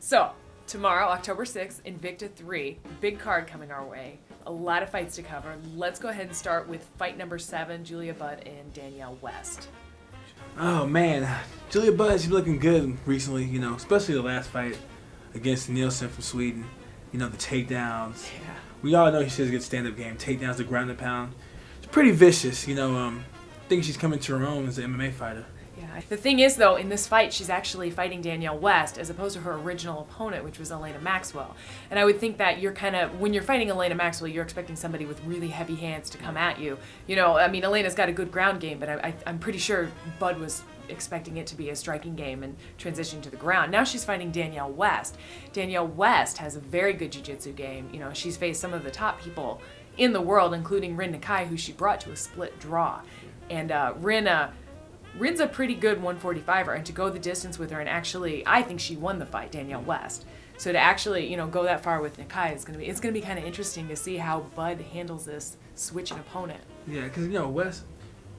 So, tomorrow, October 6th, Invicta 3, big card coming our way. A lot of fights to cover. Let's go ahead and start with fight number 7, Julia Budd and Danielle West. Oh man, Julia Budd, she's looking good recently, especially the last fight against Nielsen from Sweden. The takedowns. Yeah. We all know she has a good stand-up game. Takedowns, the ground and pound. She's pretty vicious, I think she's coming to her own as an MMA fighter. Yeah. The thing is, though, in this fight, she's actually fighting Danielle West as opposed to her original opponent, which was Elena Maxwell. And I would think that when you're fighting Elena Maxwell, you're expecting somebody with really heavy hands to come at you. Elena's got a good ground game, but I'm pretty sure Bud was expecting it to be a striking game and transitioning to the ground. Now she's fighting Danielle West. Danielle West has a very good jiu-jitsu game. She's faced some of the top people in the world, including Rin Nakai, who she brought to a split draw. And Rin's a pretty good 145er, and to go the distance with her, and actually, I think she won the fight, Danielle West. So to actually, go that far with Nakai it's gonna be kind of interesting to see how Bud handles this switching opponent. Yeah, because West,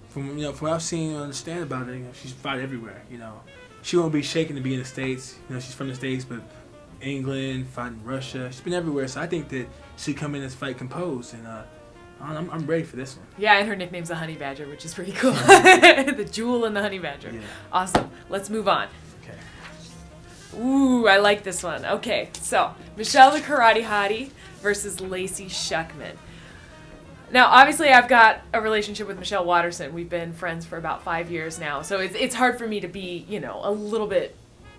from what I've seen and understand about her, she's fought everywhere. She won't be shaken to be in the States. She's from the States, but England, fought in Russia. She's been everywhere, so I think that she'd come in this fight composed, and I'm ready for this one. Yeah, and her nickname's the Honey Badger, which is pretty cool. The Jewel and the Honey Badger. Yeah. Awesome. Let's move on. Okay. Ooh, I like this one. Okay, so Michelle the Karate Hottie versus Lacey Shukman. Now, obviously, I've got a relationship with Michelle Waterson. We've been friends for about 5 years now, so it's hard for me to be, a little bit.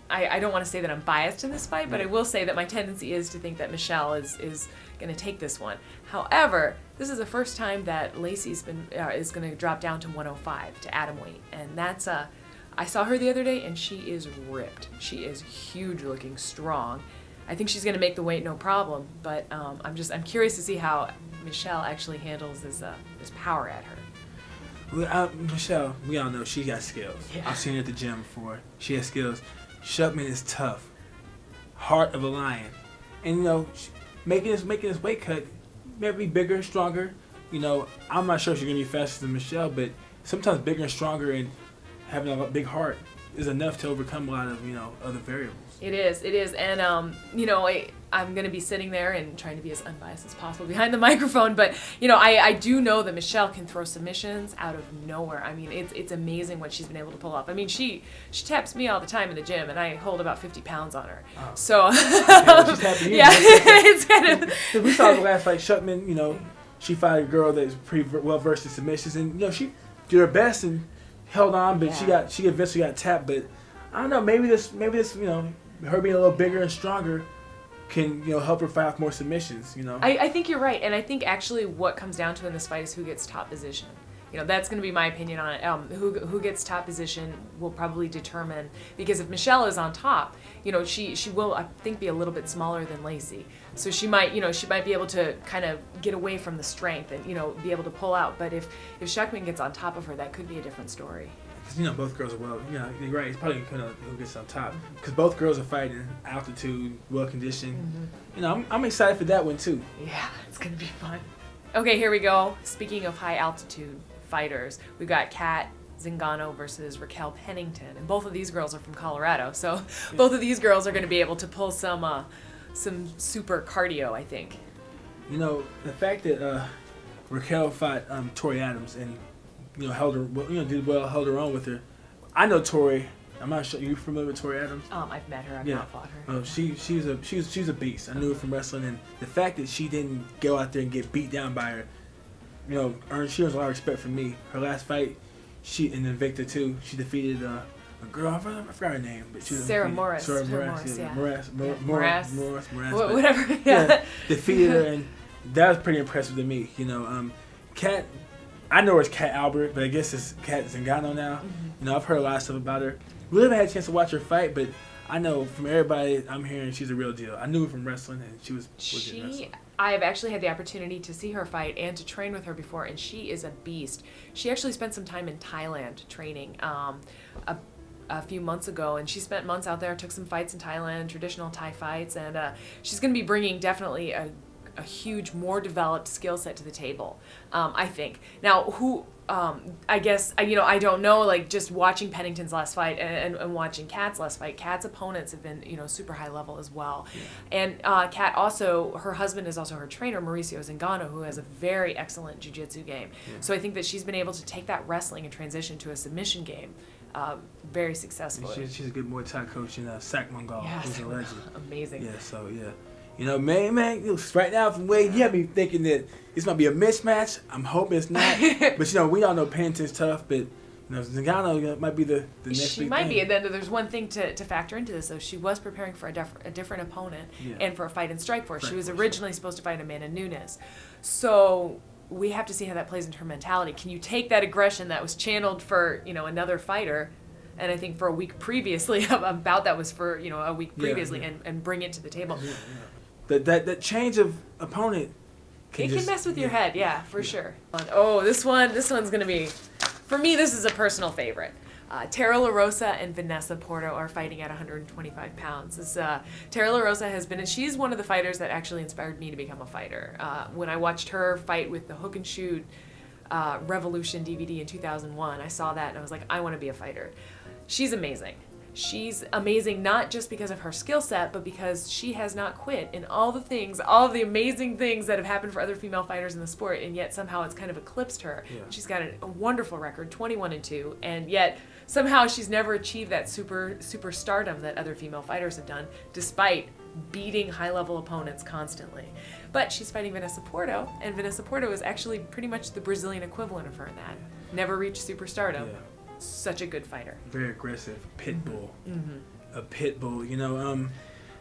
I don't want to say that I'm biased in this fight, but I will say that my tendency is to think that Michelle is going to take this one. However, this is the first time that Lacey's is going to drop down to 105 to atom weight, and that's I saw her the other day, and she is ripped. She is huge, looking strong. I think she's going to make the weight no problem, but I'm curious to see how Michelle actually handles this power at her. Well, Michelle, we all know she got skills. Yeah. I've seen her at the gym before. She has skills. Shukman is tough, heart of a lion, and making this weight cut, maybe bigger, stronger. I'm not sure she's gonna be faster than Michelle, but sometimes bigger and stronger and having a big heart is enough to overcome a lot of other variables. It is, and I'm going to be sitting there and trying to be as unbiased as possible behind the microphone, but I do know that Michelle can throw submissions out of nowhere. I mean, it's amazing what she's been able to pull off. I mean, she taps me all the time in the gym, and I hold about 50 pounds on her. Oh. So she's tapping you. Yeah, it's kind of. We saw the last fight, Shukman. She fought a girl that was pretty well versed in submissions, and she did her best and held on, but she eventually got tapped. But I don't know, maybe this her being a little bigger and stronger can help her fight off more submissions. I think you're right, and I think actually what comes down to in this fight is who gets top position. That's going to be my opinion on it. Who gets top position will probably determine, because if Michelle is on top, she will, I think, be a little bit smaller than Lacey, so she might be able to kind of get away from the strength and be able to pull out. But if Shukman gets on top of her, that could be a different story. Because both girls are you're right. It's probably who gets on top, because both girls are fighting altitude, well conditioned. Mm-hmm. I'm excited for that one too. Yeah, it's gonna be fun. Okay, here we go. Speaking of high altitude fighters, we've got Kat Zingano versus Raquel Pennington, and both of these girls are from Colorado, so both of these girls are going to be able to pull some super cardio, I think. The fact that Raquel fought Tori Adams and held her, did well, held her own with her. I know Tori. I'm not sure. Are you familiar with Tori Adams? I've met her. I've not fought her. She's a beast. I knew her from wrestling, and the fact that she didn't go out there and get beat down by her, she earns a lot of respect from me. Her last fight, she in Invicta 2, she defeated a girl. I forgot her name, but she Sarah Morris. Sarah Morris. Morris. Whatever. Yeah, defeated her, and that was pretty impressive to me. Kat. I know it's Kat Albert, but I guess it's Kat Zingano now. Mm-hmm. I've heard a lot of stuff about her. We haven't had a chance to watch her fight, but I know from everybody I'm hearing she's a real deal. I knew her from wrestling, and she was good wrestling. I have actually had the opportunity to see her fight and to train with her before, and she is a beast. She actually spent some time in Thailand training a few months ago, and she spent months out there, took some fights in Thailand, traditional Thai fights, and she's going to be bringing definitely a a huge, more developed skill set to the table, I think. Now, I guess, I don't know, like, just watching Pennington's last fight and watching Kat's last fight, Kat's opponents have been, super high level as well. Yeah. And Kat also, her husband is also her trainer, Mauricio Zingano, who has a very excellent jiu-jitsu game. Yeah. So I think that she's been able to take that wrestling and transition to a submission game very successfully. She's a good Muay Thai coach in Sac Mongol. Yeah, who's a legend. Amazing. Yeah, so, yeah. Man, right now from Wade, you have me thinking that this might be a mismatch. I'm hoping it's not. But, we all know Pennington's tough, but, Zingano might be the next She big might thing. be. And then there's one thing to factor into this, though. She was preparing for a different opponent and for a fight in Strikeforce. She was originally supposed to fight Amanda Nunes. So we have to see how that plays into her mentality. Can you take that aggression that was channeled for, another fighter, and I think for a week previously, about that was for, a week previously, and bring it to the table. Yeah. That change of opponent can mess with your head, for sure. Oh, this one's gonna be, for me, this is a personal favorite. Tara LaRosa and Vanessa Porto are fighting at 125 pounds. Tara LaRosa she's one of the fighters that actually inspired me to become a fighter. When I watched her fight with the Hook and Shoot Revolution DVD in 2001, I saw that and I was like, I want to be a fighter. She's amazing. She's amazing not just because of her skill set, but because she has not quit in all of the amazing things that have happened for other female fighters in the sport, and yet somehow it's kind of eclipsed her. Yeah. She's got a wonderful record, 21-2, and yet somehow she's never achieved that super stardom that other female fighters have done, despite beating high-level opponents constantly. But she's fighting Vanessa Porto, and Vanessa Porto is actually pretty much the Brazilian equivalent of her in that. Never reached super stardom. Yeah. Such a good fighter. Very aggressive. Pit bull. Mm-hmm. A pit bull.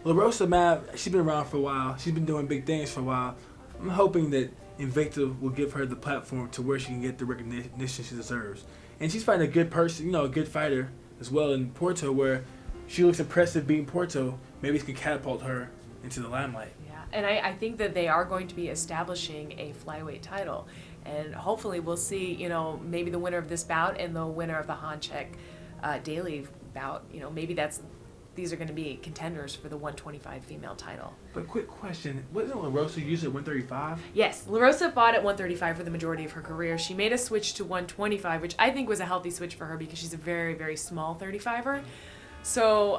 LaRosa, man, she's been around for a while. She's been doing big things for a while. I'm hoping that Invicta will give her the platform to where she can get the recognition she deserves. And she's fighting a good person, a good fighter as well in Porto, where she looks impressive beating Porto. Maybe it can catapult her into the limelight. Yeah, and I think that they are going to be establishing a flyweight title. And hopefully we'll see, maybe the winner of this bout and the winner of the Honek Daly bout. Maybe these are going to be contenders for the 125 female title. But quick question, wasn't LaRosa used at 135? Yes, LaRosa fought at 135 for the majority of her career. She made a switch to 125, which I think was a healthy switch for her because she's a very, very small 35er. So,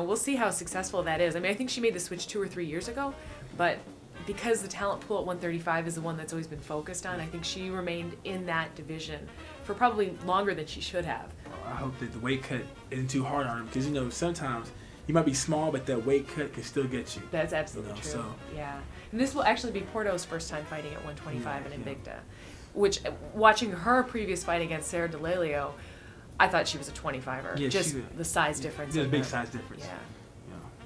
we'll see how successful that is. I mean, I think she made the switch 2 or 3 years ago, but because the talent pool at 135 is the one that's always been focused on, I think she remained in that division for probably longer than she should have. I hope that the weight cut isn't too hard on her because, sometimes you might be small, but that weight cut can still get you. That's absolutely true. So. Yeah. And this will actually be Porto's first time fighting at 125 in Invicta, which, watching her previous fight against Sarah DeLeilo, I thought she was a 25er. Yeah, just the size difference. There's a big size difference. Yeah.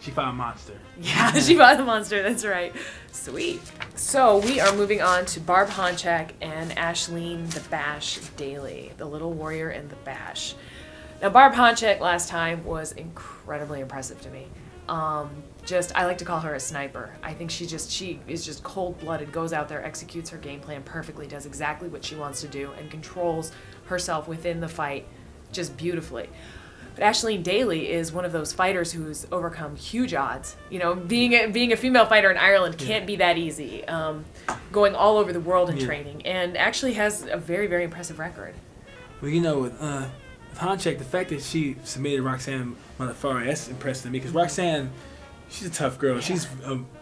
She fought a monster. Yeah, she fought a monster. That's right. Sweet. So we are moving on to Barb Honchak and Ashleen the Bash Daly, the little warrior and the Bash. Now, Barb Honchak last time was incredibly impressive to me. I like to call her a sniper. I think she is just cold-blooded, goes out there, executes her game plan perfectly, does exactly what she wants to do, and controls herself within the fight just beautifully. But Ashleen Daly is one of those fighters who's overcome huge odds. Being a female fighter in Ireland can't be that easy. Going all over the world in training, and actually has a very, very impressive record. Well, with Honchak, the fact that she submitted Roxanne Modafferi, that's impressive to me because Roxanne, she's a tough girl. Yeah. She's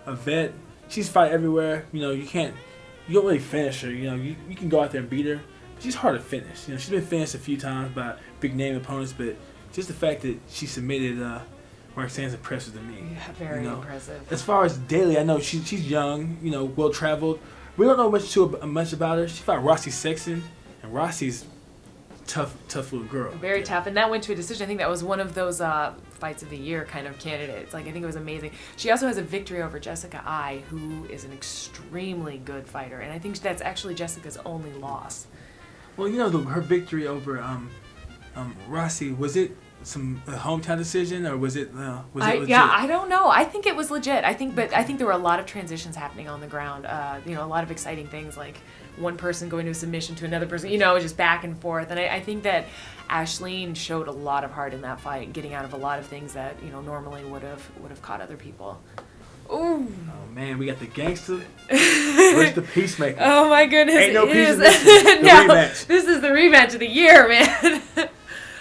a vet. She's fight everywhere. You don't really finish her. You can go out there and beat her, but she's hard to finish. She's been finished a few times by big name opponents, but just the fact that she submitted Roxanne's impressive to me. Yeah, very impressive. As far as Daly, I know she's young, well traveled. We don't know much about her. She fought Rossi Sexton, and Rossi's tough little girl. Very tough, and that went to a decision. I think that was one of those fights of the year kind of candidates. I think it was amazing. She also has a victory over Jessica Ai, who is an extremely good fighter, and I think that's actually Jessica's only loss. Well, her victory over Rossi, was it a hometown decision or was it legit? Yeah, I don't know. I think it was legit. I think there were a lot of transitions happening on the ground. A lot of exciting things like one person going to a submission to another person, just back and forth. And I think that Ashleen showed a lot of heart in that fight, getting out of a lot of things that normally would have caught other people. Ooh. Oh man, we got the gangster versus the peacemaker. Oh my goodness. Ain't no peace in this. The No, rematch. This is the rematch of the year, man.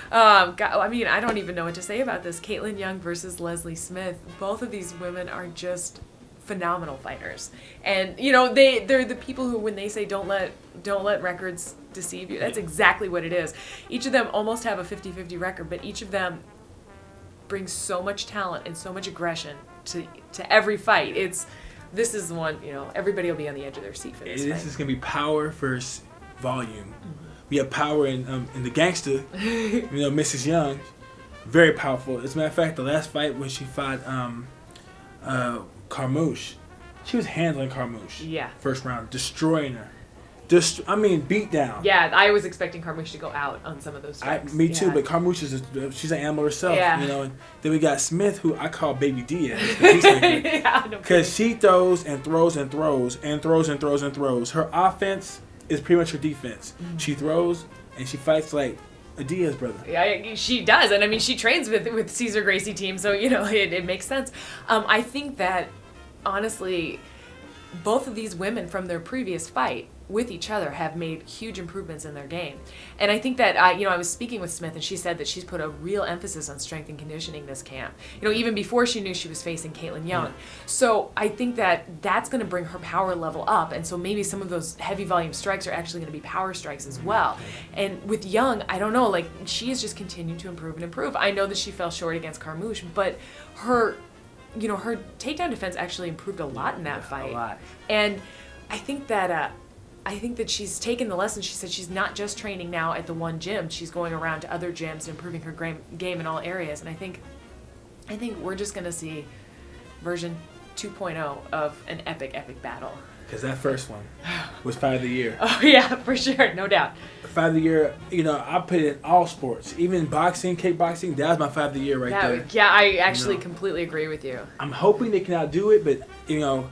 God, I mean, I don't even know what to say about this. Caitlin Young versus Leslie Smith. Both of these women are just phenomenal fighters. And, you know, they're the people who, when they say don't let records deceive you, that's exactly what it is. Each of them almost have a 50-50 record, but each of them brings so much talent and so much aggression to every fight. This is the one, you know, everybody will be on the edge of their seat for this fight. This is going to be power versus volume. Mm-hmm. We have power in the gangster, you know, Mrs. Young, very powerful. As a matter of fact, the last fight when she fought Carmouche, she was handling Carmouche. Yeah. First round, destroying her. Beat down. Yeah, I was expecting Carmouche to go out on some of those strikes. Me too, but Carmouche she's an animal herself. Yeah. You know. And then we got Smith, who I call Baby Diaz, the peacemaker. Yeah, because she throws and throws and throws and throws and throws and throws. Her offense is pretty much her defense. Mm-hmm. She throws and she fights like a Diaz brother. Yeah, she does, and I mean she trains with Cesar Gracie team, so you know it makes sense. I think that honestly, both of these women from their previous fight with each other have made huge improvements in their game. And I think that, I was speaking with Smith and she said that she's put a real emphasis on strength and conditioning this camp. You know, even before she knew she was facing Caitlin Young. Yeah. So I think that that's going to bring her power level up. And so maybe some of those heavy volume strikes are actually going to be power strikes as well. And with Young, I don't know, like she has just continued to improve and improve. I know that she fell short against Carmouche, but her takedown defense actually improved a lot in that fight. A lot. And I think that she's taken the lesson. She said she's not just training now at the one gym. She's going around to other gyms and improving her game in all areas. And I think we're just going to see version 2.0 of an epic battle. Because that first one was fight of the year. Oh, yeah, for sure. No doubt. Fight of the year, you know, I put it in all sports. Even boxing, kickboxing, that was my fight of the year right there. Yeah, I actually completely agree with you. I'm hoping they can outdo it, but, you know,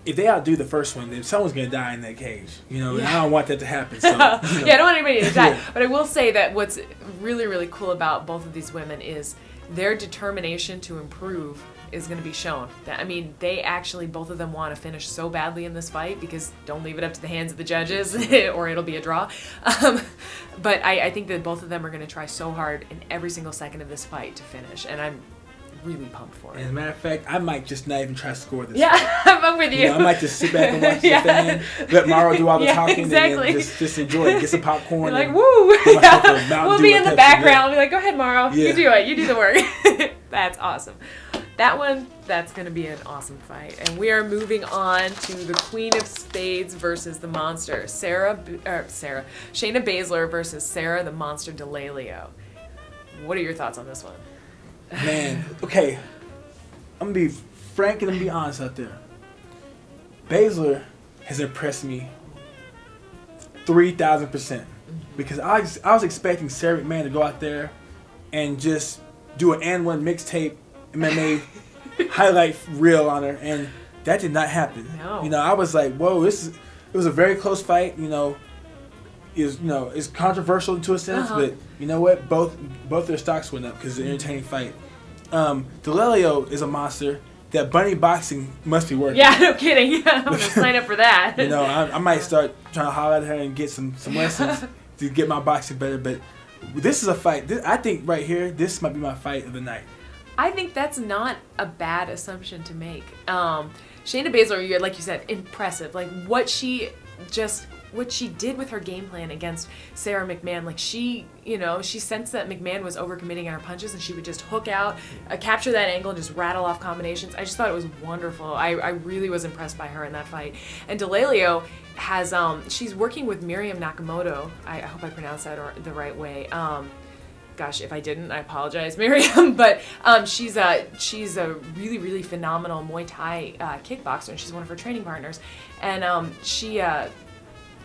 if they outdo the first one, then someone's going to die in that cage. You know, and I don't want that to happen. So, you know. Yeah, I don't want anybody to die. But I will say that what's really, really cool about both of these women is their determination to improve is going to be shown. I mean, they actually, both of them want to finish so badly in this fight because don't leave it up to the hands of the judges or it'll be a draw. But I think that both of them are going to try so hard in every single second of this fight to finish. And I'm really pumped for it. As a matter of fact, I might just not even try to score this. Yeah, I'm with you. I might just sit back and watch the fan, let Mauro do all the talking, exactly. and then just enjoy it. Get some popcorn. You're like, woo! We'll be in the background. We'll be like, go ahead, Mauro. Yeah. You do it. You do the work. That's awesome. That's going to be an awesome fight. And we are moving on to the Queen of Spades versus the Monster. Shayna Basler versus Sarah the Monster DeLeilo. What are your thoughts on this one? Man, okay. I'm going to be frank and I'm going to be honest out there. Basler has impressed me 3,000%. Because I was expecting Sarah McMahon to go out there and just do an and one mixtape MMA highlight reel on her, and that did not happen. No. You know, I was like, whoa, it was a very close fight. You know, it's controversial to a sense, but you know what? Both their stocks went up because it's an entertaining fight. DeLeilo is a monster. That bunny boxing must be working. Yeah, no kidding. I'm gonna sign up for that. You know, I might start trying to holler at her and get some lessons to get my boxing better. But this is a fight. I think right here, this might be my fight of the night. I think that's not a bad assumption to make. Shayna Basler, like you said, impressive. Like what she did with her game plan against Sarah McMahon, like she sensed that McMahon was overcommitting on her punches and she would just hook out, capture that angle and just rattle off combinations. I just thought it was wonderful. I really was impressed by her in that fight. And DeLeilo has, she's working with Miriam Nakamoto. I hope I pronounced that the right way. Gosh, if I didn't, I apologize, Miriam. But she's a really, really phenomenal Muay Thai kickboxer, and she's one of her training partners. And she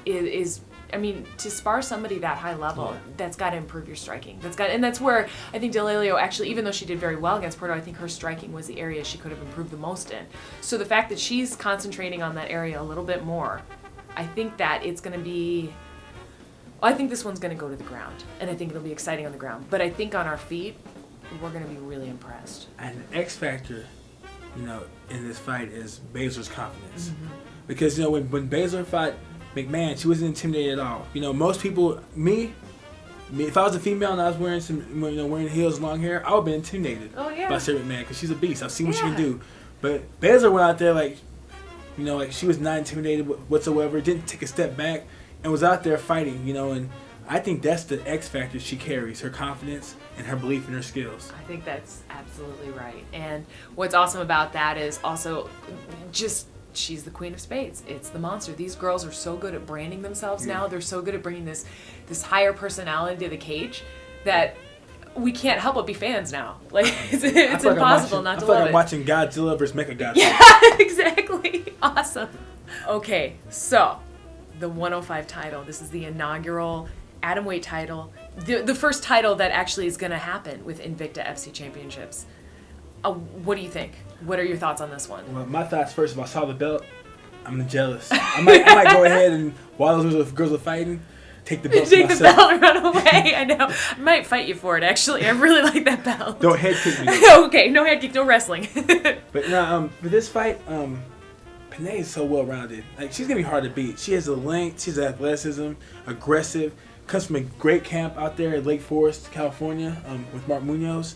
is, I mean, to spar somebody that high level, that's got to improve your striking. And that's where I think DeLeilo actually, even though she did very well against Porto, I think her striking was the area she could have improved the most in. So the fact that she's concentrating on that area a little bit more, I think that it's going to be. I think this one's going to go to the ground, and I think it'll be exciting on the ground. But I think on our feet, we're going to be really impressed. And the X factor in this fight is Basler's confidence. Because, when Basler fought McMahon, she wasn't intimidated at all. Most people, me, if I was a female and I was wearing wearing heels, long hair, I would have been intimidated by Sarah McMahon because she's a beast. I've seen what she can do. But Basler went out there like she was not intimidated whatsoever, didn't take a step back, and was out there fighting, and I think that's the X factor she carries, her confidence and her belief in her skills. I think that's absolutely right. And what's awesome about that is also just she's the queen of spades. It's the monster. These girls are so good at branding themselves now. They're so good at bringing this higher personality to the cage that we can't help but be fans now. Like it's impossible not to love it. I feel like I'm watching Godzilla versus Mechagodzilla. Yeah, exactly. Awesome. Okay, so the 105 title. This is the inaugural atomweight title. The first title that actually is going to happen with InvictaFC Championships. What do you think? What are your thoughts on this one? Well, my thoughts, first of all, I saw the belt. I'm jealous. I might go ahead and while those girls are fighting, take the belt. Take the belt and run away. I know. I might fight you for it, actually. I really like that belt. Don't head kick me. Okay, no head kick, no wrestling. But no, for this fight, Panay is so well rounded. Like she's gonna be hard to beat. She has the length, she has the athleticism, aggressive. Comes from a great camp out there at Lake Forest, California, with Mark Munoz,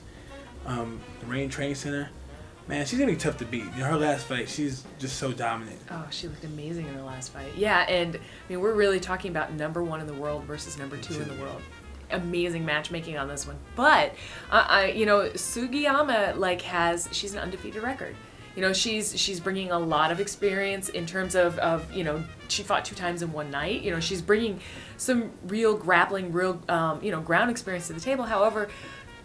the Rain Training Center. Man, she's gonna be tough to beat. Her last fight, she's just so dominant. Oh, she looked amazing in her last fight. Yeah, and we're really talking about number 1 in the world versus number 2 in the world. Amazing matchmaking on this one. But Sugiyama she's an undefeated record. She's bringing a lot of experience in terms of she fought 2 times in one night. She's bringing some real grappling, real ground experience to the table. However,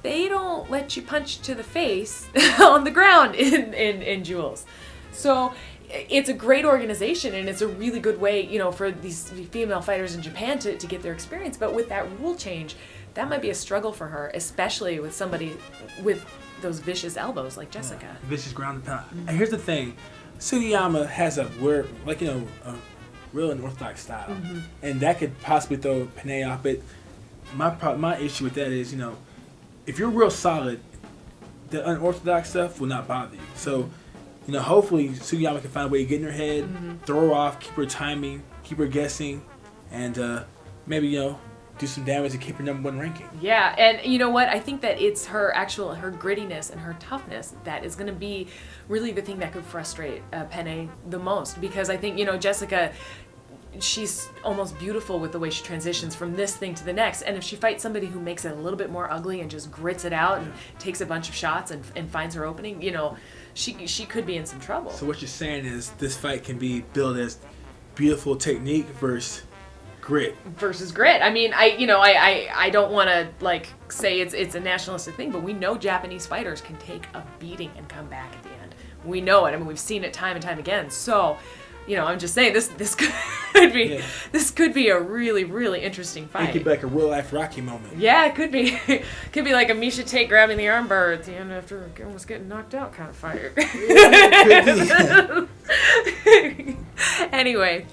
they don't let you punch to the face on the ground in Jules. So it's a great organization, and it's a really good way, for these female fighters in Japan to get their experience. But with that rule change, that might be a struggle for her, especially with somebody with those vicious elbows like Jessica. Yeah, vicious ground and pound. And here's the thing, Sugiyama has a real unorthodox style, and that could possibly throw Panay off. But my issue with that is, if you're real solid, the unorthodox stuff will not bother you. So, hopefully Sugiyama can find a way to get in her head, throw her off, keep her timing, keep her guessing, and maybe do some damage to keep her number 1 ranking. Yeah, and you know what? I think that it's her grittiness and her toughness that is going to be really the thing that could frustrate Panay the most. Because I think, Jessica, she's almost beautiful with the way she transitions from this thing to the next. And if she fights somebody who makes it a little bit more ugly and just grits it out and takes a bunch of shots and finds her opening, she could be in some trouble. So what you're saying is this fight can be billed as beautiful technique versus grit. I don't want to say it's a nationalistic thing, but we know Japanese fighters can take a beating and come back at the end. We know it. We've seen it time and time again. So, I'm just saying this could be a really, really interesting fight. It could be like a real life Rocky moment. Yeah, it could be. Could be like a Misha Tate grabbing the armbar at the end after almost getting knocked out kind of fight. Anyway,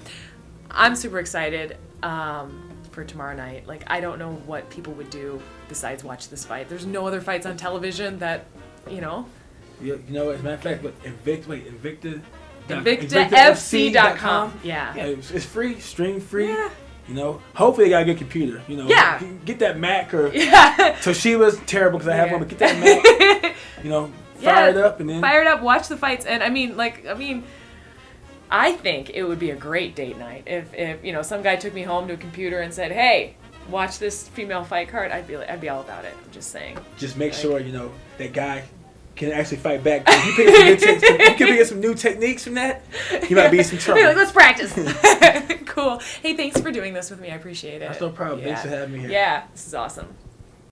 I'm super excited for tomorrow night. I don't know what people would do besides watch this fight. There's no other fights on television that, As a matter of fact, InvictaFC.com. Yeah. It's free, stream free. Yeah. Hopefully they got a good computer. Yeah. Get that Mac or Toshiba's terrible because I have one, but get that Mac. Fire it up and then fire it up. Watch the fights, and I think it would be a great date night if some guy took me home to a computer and said, "Hey, watch this female fight card." I'd be all about it. I'm just saying. Just make sure that guy can actually fight back. If you pick up some new techniques from that, he might be in some trouble. Let's practice. Cool. Hey, thanks for doing this with me. I appreciate it. That's no problem. Yeah. Thanks for having me here. Yeah, this is awesome.